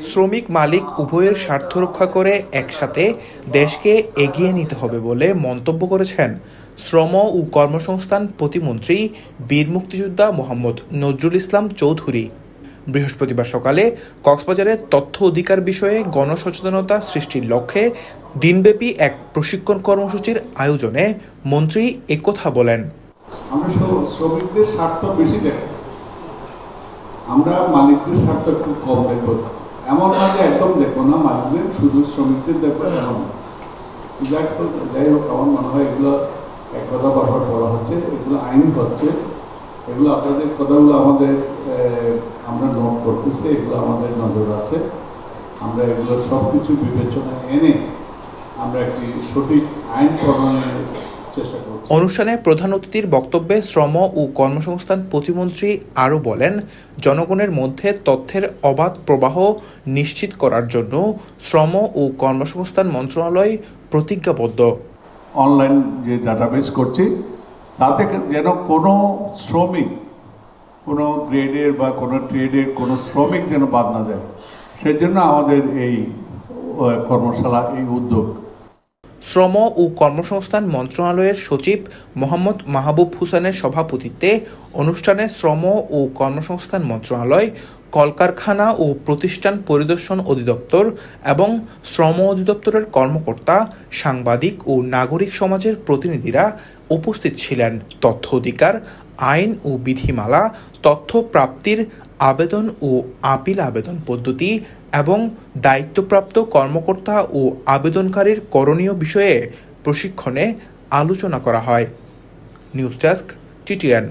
শ্রমিক মালিক উভয়ের স্বার্থ রক্ষা করে একসাথে দেশকে এগিয়ে নিতে হবে বলে মন্তব্য করেছেন শ্রম ও কর্মসংস্থান প্রতিমন্ত্রী বীর মুক্তিযোদ্ধা মোহাম্মদ নজরুল ইসলাম চৌধুরী। বৃহস্পতিবার সকালে কক্সবাজারে তথ্য অধিকার বিষয়ে গণসচেতনতা সৃষ্টির লক্ষ্যে দিনব্যাপী এক প্রশিক্ষণ কর্মসূচির আয়োজনে মন্ত্রী একথা বলেন। শ্রমিকদের স্বার্থ বেশি দেখি, আমরা মালিকদের স্বার্থ একটু কম দেখব। এমন না যে একদম দেখবো না, মালিকদের শুধু শ্রমিকদের দেখবো এমন না। যাই হোক, আমার মনে হয় এগুলো এক কথা বারবার বলা হচ্ছে, এগুলো আইন হচ্ছে, এগুলো আপনাদের কথাগুলো আমরা নোট করতেছি, এগুলো আমাদের নজর আছে। আমরা এগুলো সব কিছু বিবেচনায় এনে আমরা একটি সঠিক আইন প্রণয়নের চেষ্টা করছি। অনুষ্ঠানে প্রধান অতিথির বক্তব্যে শ্রম ও কর্মসংস্থান প্রতিমন্ত্রী আরও বলেন, জনগণের মধ্যে তথ্যের অবাধ প্রবাহ নিশ্চিত করার জন্য শ্রম ও কর্মসংস্থান মন্ত্রণালয় প্রতিজ্ঞাবদ্ধ। অনলাইন যে ডাটাবেস করছি তাতে যেন কোনো শ্রমিক, কোনো গ্রেডের বা কোনো ট্রেডের কোনো শ্রমিক যেন বাদ না যায়, সেজন্য আমাদের এই কর্মশালা, এই উদ্যোগ। শ্রম ও কর্মসংস্থান মন্ত্রণালয়ের সচিব মোহাম্মদ মাহবুব হুসেনের সভাপতিত্বে অনুষ্ঠানে শ্রম ও কর্মসংস্থান মন্ত্রণালয়, কলকারখানা ও প্রতিষ্ঠান পরিদর্শন অধিদপ্তর এবং শ্রম অধিদপ্তরের কর্মকর্তা, সাংবাদিক ও নাগরিক সমাজের প্রতিনিধিরা উপস্থিত ছিলেন। তথ্য অধিকার আইন ও বিধিমালা, তথ্য প্রাপ্তির আবেদন ও আপিল আবেদন পদ্ধতি এবং দায়িত্বপ্রাপ্ত কর্মকর্তা ও আবেদনকারীর করণীয় বিষয়ে প্রশিক্ষণে আলোচনা করা হয়। News desk, TTN।